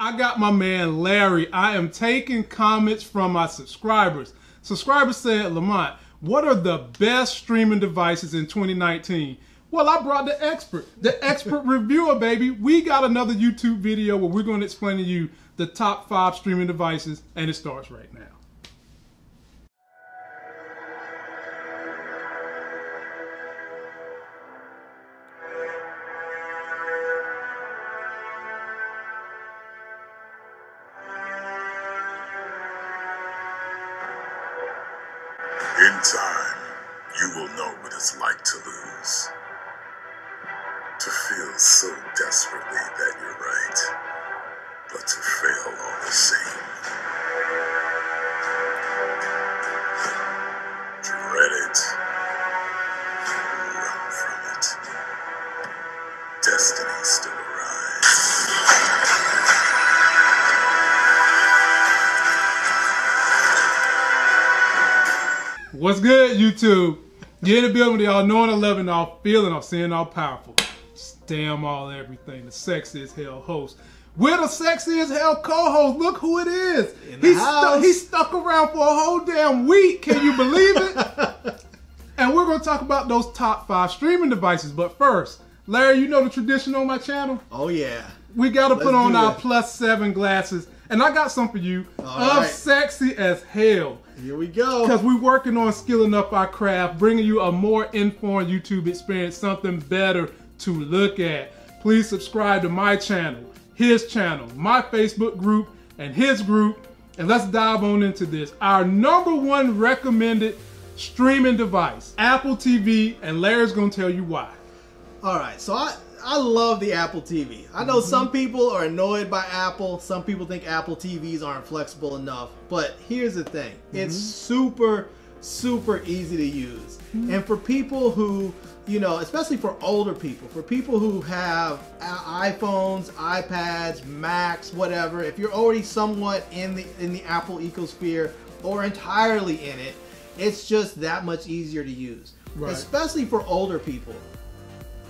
I got my man Larry. I am taking comments from my subscribers. Subscribers said, Lamont, what are the best streaming devices in 2019? Well, I brought the expert reviewer, baby. We got another YouTube video where we're going to explain to you the top 5 streaming devices, and it starts right now. In time, you will know what it's like to lose. To feel so desperately that you're right, but to fail all the same. Dread it. Run from it. Destiny still arrives. What's good, YouTube? You're in the building with y'all knowing, 11, all feeling, all seeing, all powerful. Damn all everything. The sexy as hell host. We're the sexy as hell co-host. Look who it is. He stuck around for a whole damn week. Can you believe it? And we're going to talk about those top 5 streaming devices. But first, Larry, you know the tradition on my channel? Oh, yeah. We got to put on our +7 glasses. And I got some for you sexy as hell. Here we go. Because we're working on skilling up our craft, bringing you a more informed YouTube experience, something better to look at. Please subscribe to my channel, his channel, my Facebook group, and his group. And let's dive on into this. Our #1 recommended streaming device, Apple TV, and Larry's going to tell you why. All right, so I love the Apple TV. I know some people are annoyed by Apple. Some people think Apple TVs aren't flexible enough. But here's the thing. It's super, super easy to use. And for people who, you know, especially for older people, for people who have iPhones, iPads, Macs, whatever, if you're already somewhat in the Apple ecosphere or entirely in it, it's just that much easier to use. Right. Especially for older people.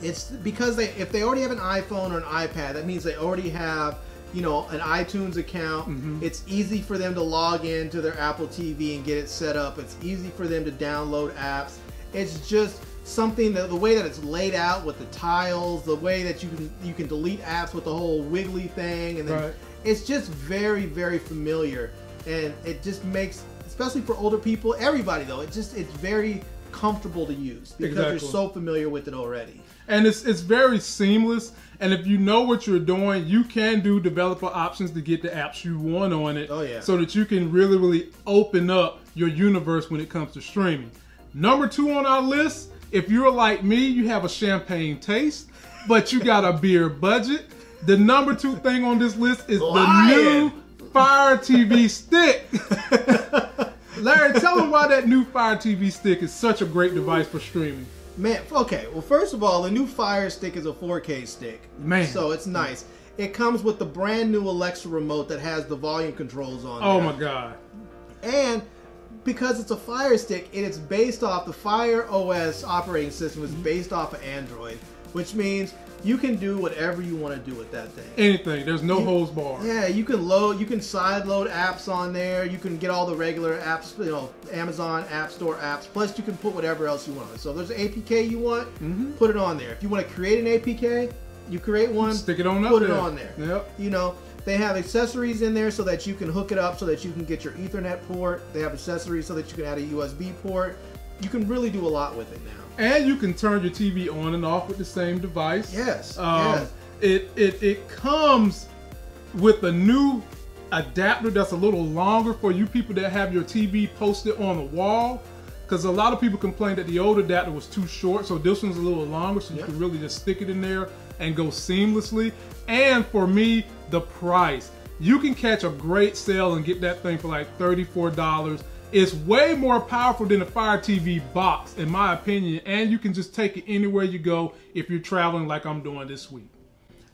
It's because if they already have an iPhone or an iPad, that means they already have, you know, an iTunes account. It's easy for them to log into their Apple TV and get it set up. It's easy for them to download apps. It's just something that the way that it's laid out with the tiles, the way that you can delete apps with the whole wiggly thing, and then it's just very, very familiar, and it just makes, especially for older people, everybody though, it's very comfortable to use because you're so familiar with it already. And it's very seamless, and if you know what you're doing, you can do developer options to get the apps you want on it. Oh, yeah. So that you can really, really open up your universe when it comes to streaming. #2 on our list, if you're like me, you have a champagne taste, but you got a beer budget. The #2 thing on this list is the new Fire TV stick. Larry, tell them why that new Fire TV stick is such a great device for streaming. Man, okay, well, first of all, the new Fire Stick is a 4K stick. Man. So it's nice. It comes with the brand new Alexa remote that has the volume controls on Oh there. my God. And because it's a Fire Stick, it's based off the Fire OS operating system is based off of Android, which means you can do whatever you want to do with that thing. Anything. There's no holds barred. Yeah, you can side load apps on there. You can get all the regular apps, you know, Amazon App Store apps. Plus, you can put whatever else you want. So if there's an APK you want, put it on there. If you want to create an APK, you create one. Stick it on up Put there. it on there. Yep. You know, they have accessories in there so that you can hook it up, so that you can get your Ethernet port. They have accessories so that you can add a USB port. You can really do a lot with it now. And you can turn your TV on and off with the same device. Yes. Yes. It comes with a new adapter that's a little longer for you people that have your TV posted on the wall. Because a lot of people complained that the old adapter was too short, so this one's a little longer, so you can really just stick it in there and go seamlessly. And for me, the price. You can catch a great sale and get that thing for like $34. It's way more powerful than a Fire TV box, in my opinion, and you can just take it anywhere you go if you're traveling like I'm doing this week.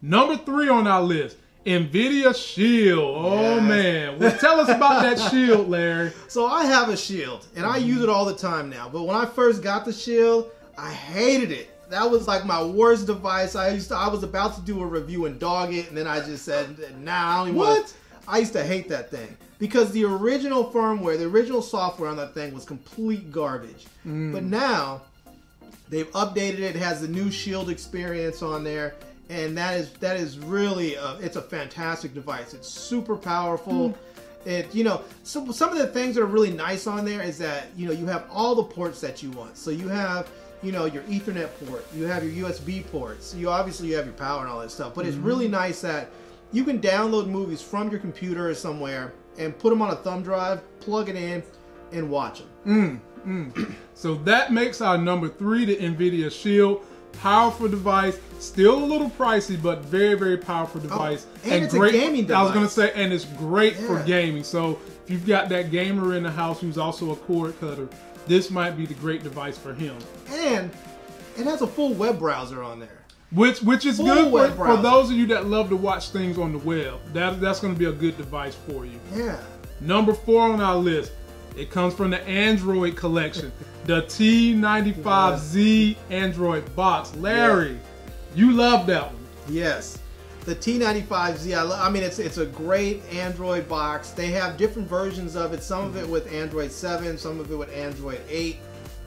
#3 on our list, Nvidia Shield. Oh man, well tell us about that Shield, Larry. So I have a Shield, and I use it all the time now. But when I first got the Shield, I hated it. That was like my worst device. I was about to do a review and dog it, and then I just said, nah, I don't even want to. I used to hate that thing because the original firmware, the original software on that thing was complete garbage. But now they've updated it. It has the new Shield experience on there, and that is really it's a fantastic device. It's super powerful. So some of the things that are really nice on there is that you have all the ports that you want. So you have your Ethernet port, you have your USB ports, you have your power and all that stuff. But it's really nice that you can download movies from your computer or somewhere and put them on a thumb drive, plug it in, and watch them. So that makes our number 3 the Nvidia Shield. Powerful device, still a little pricey, but very, very powerful device. And it's great, a gaming device. I was going to say, and it's great for gaming. So if you've got that gamer in the house who's also a cord cutter, this might be the great device for him. And it has a full web browser on there. Which is good for those of you that love to watch things on the web. That's going to be a good device for you. Yeah. Number 4 on our list. It comes from the Android collection. The T95Z Android box. Larry, you love that one. Yes. The T95Z, I mean, it's a great Android box. They have different versions of it. Some of it with Android 7, some of it with Android 8.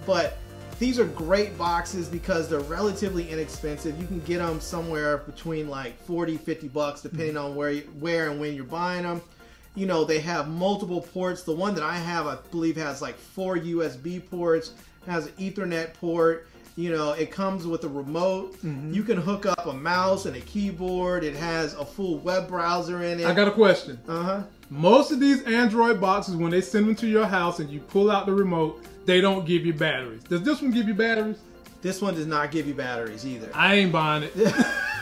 But these are great boxes because they're relatively inexpensive. You can get them somewhere between like 40, 50 bucks depending on where and when you're buying them. They have multiple ports. The one that I have, I believe, has like 4 USB ports, has an Ethernet port. It comes with a remote. You can hook up a mouse and a keyboard. It has a full web browser in it. I got a question. Most of these Android boxes, when they send them to your house and you pull out the remote, they don't give you batteries. Does this one give you batteries? This one does not give you batteries either. I ain't buying it.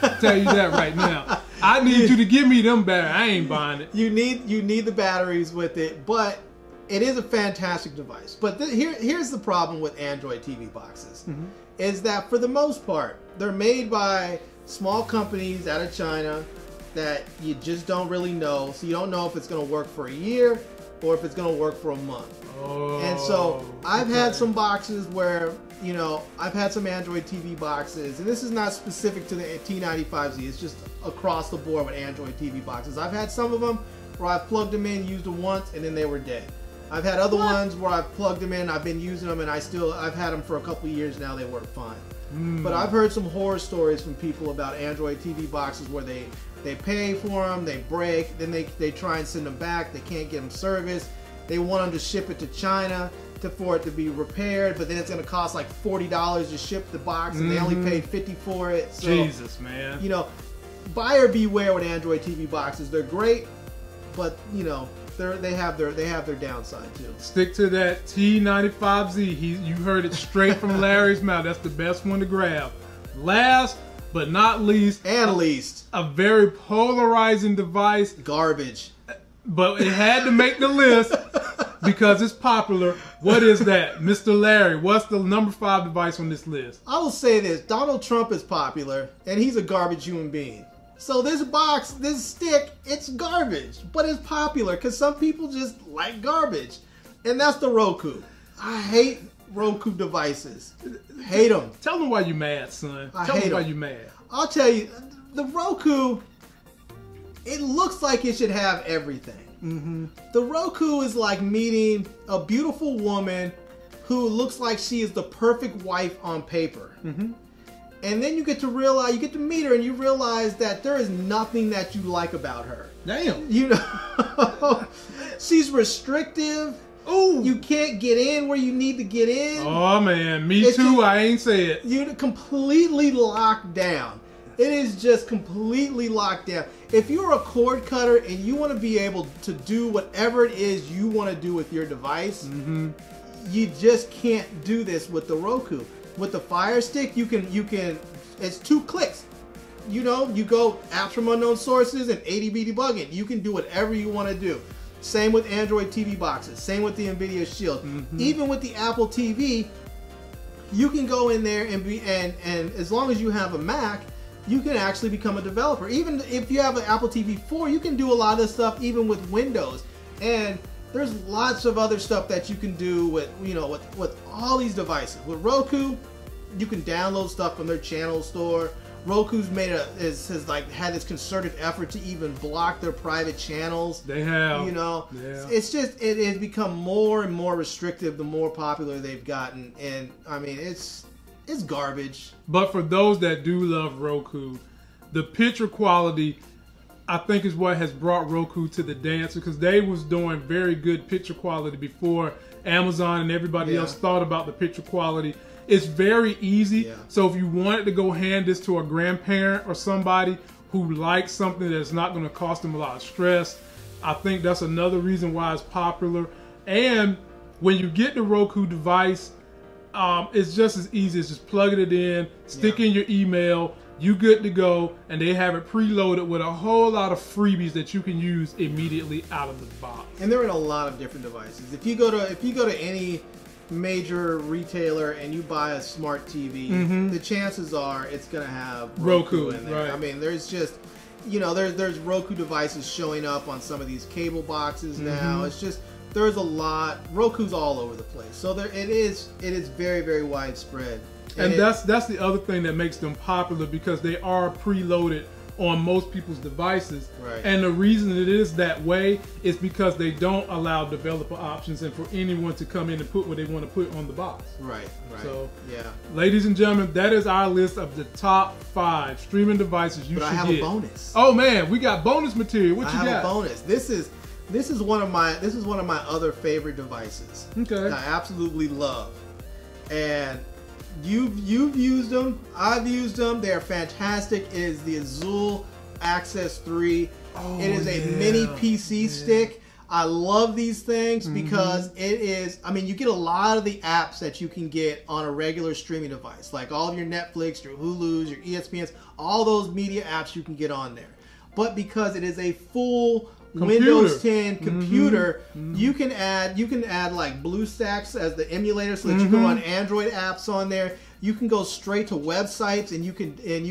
I'll tell you that right now. I need you to give me them batteries. I ain't buying it. You need the batteries with it, but it is a fantastic device. But here's the problem with Android TV boxes, is that for the most part, they're made by small companies out of China that you just don't really know. So you don't know if it's going to work for a year or if it's going to work for a month. And so I've had some boxes where, I've had some Android TV boxes, and this is not specific to the T95Z, it's just across the board with Android TV boxes. I've had some of them where I've plugged them in, used them once, and then they were dead. I've had other ones where I've plugged them in, I've been using them, and I've had them for a couple of years now, they work fine. But I've heard some horror stories from people about Android TV boxes where they pay for them, they break, then they try and send them back, they can't get them serviced. They want them to ship it to China for it to be repaired, but then it's going to cost like $40 to ship the box, and they only paid $50 for it. So, Jesus, man. Buyer beware with Android TV boxes. They're great, but they have their downside too. Stick to that T95Z. You heard it straight from Larry's mouth. That's the best one to grab. Last but not least, a very polarizing device. Garbage. But it had to make the list because it's popular. What is that? Mr. Larry, what's the number 5 device on this list? I will say this. Donald Trump is popular, and he's a garbage human being. So this box, this stick, it's garbage. But it's popular because some people just like garbage. And that's the Roku. I hate Roku devices. Hate them. Tell them why you mad, son. Tell them why you mad. I'll tell you, the Roku, it looks like it should have everything. The Roku is like meeting a beautiful woman who looks like she is the perfect wife on paper. And then you get to meet her and you realize that there is nothing that you like about her. Damn. She's restrictive. Ooh. You can't get in where you need to get in. Oh man, me too. I ain't say it. You're completely locked down. It is just completely locked down. If you're a cord cutter and you want to be able to do whatever it is you want to do with your device, you just can't do this with the Roku. With the Fire Stick, you can. It's 2 clicks. You go apps from unknown sources and ADB debugging. You can do whatever you want to do. Same with Android TV boxes. Same with the Nvidia Shield. Even with the Apple TV, you can go in there and as long as you have a Mac, you can actually become a developer. Even if you have an Apple TV 4, you can do a lot of this stuff even with Windows. And there's lots of other stuff that you can do with all these devices. With Roku, you can download stuff from their channel store. Roku's has like had this concerted effort to even block their private channels. They have, you know, yeah. It's just it has become more and more restrictive the more popular they've gotten, and I mean it's garbage. But for those that do love Roku, the picture quality, I think, is what has brought Roku to the dance, because they was doing very good picture quality before Amazon and everybody else thought about the picture quality. It's very easy. Yeah. So if you wanted to go hand this to a grandparent or somebody who likes something that's not going to cost them a lot of stress, I think that's another reason why it's popular. And when you get the Roku device, it's just as easy as just plugging it in, stick in your email, you good to go, and they have it preloaded with a whole lot of freebies that you can use immediately out of the box. And they're in a lot of different devices. If you go to any major retailer and you buy a smart TV, the chances are it's gonna have Roku in there. Right. I mean, there's just, you know, there's Roku devices showing up on some of these cable boxes now. It's just, there's a lot. Roku's all over the place. So it is very, very widespread. And that's the other thing that makes them popular, because they are preloaded on most people's devices. Right. And the reason it is that way is because they don't allow developer options and for anyone to come in and put what they want to put on the box. Right. So, yeah. ladies and gentlemen, that is our list of the top 5 streaming devices you should get. But I have a bonus. Oh man, we got bonus material. What you got? I have a bonus. This is one of my other favorite devices. Okay. That I absolutely love. And you've used them. I've used them. They're fantastic. It is the Azul Access 3. Oh, it is a mini PC stick. I love these things because it is, I mean, you get a lot of the apps that you can get on a regular streaming device, like all of your Netflix, your Hulus, your ESPNs, all those media apps you can get on there. But because it is a full Windows 10 computer, you can add like BlueStacks as the emulator, so that you can run Android apps on there. You can go straight to websites, and you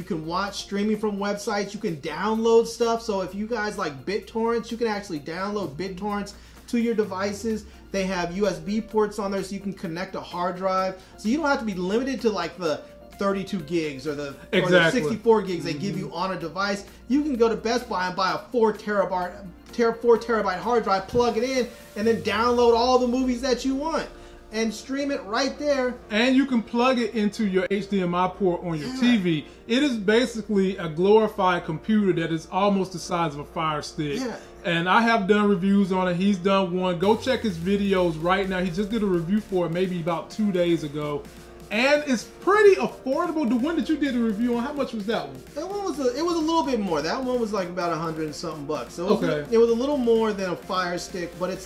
can watch streaming from websites. You can download stuff. So if you guys like BitTorrents, you can actually download BitTorrents to your devices. They have USB ports on there, so you can connect a hard drive. So you don't have to be limited to like the 32 gigs or the 64 gigs they give you on a device. You can go to Best Buy and buy a 4 terabyte hard drive, plug it in, and then download all the movies that you want and stream it right there. And you can plug it into your HDMI port on your TV. It is basically a glorified computer that is almost the size of a Fire Stick. Yeah. And I have done reviews on it. He's done one. Go check his videos right now. He just did a review for it maybe about 2 days ago. And it's pretty affordable. The one that you did a review on, how much was that one? That one was it was a little bit more. That one was like about $100 and something bucks. So Okay. It was a little more than a Fire Stick, but it's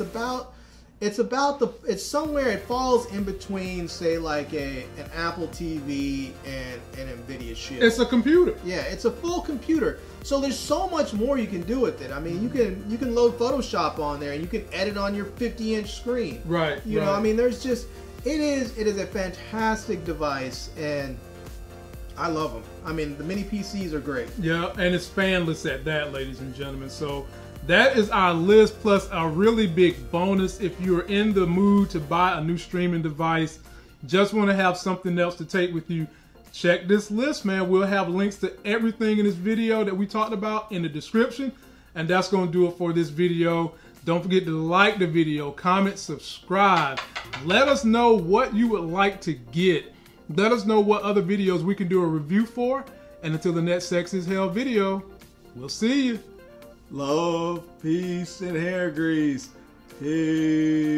somewhere, it falls in between, say, like an Apple TV and an Nvidia chip. It's a computer. Yeah, it's a full computer. So there's so much more you can do with it. I mean, you can load Photoshop on there, and you can edit on your 50-inch screen. Right. You know, I mean, there's just it is a fantastic device, and I love them. I mean, the mini PCs are great. Yeah, and it's fanless at that, ladies and gentlemen. So that is our list, plus a really big bonus if you're in the mood to buy a new streaming device, just want to have something else to take with you. Check this list, man. We'll have links to everything in this video that we talked about in the description, and that's going to do it for this video. Don't forget to like the video, comment, subscribe. Let us know what you would like to get. Let us know what other videos we can do a review for. And until the next Sex is Hell video, we'll see you. Love, peace, and hair grease. Peace.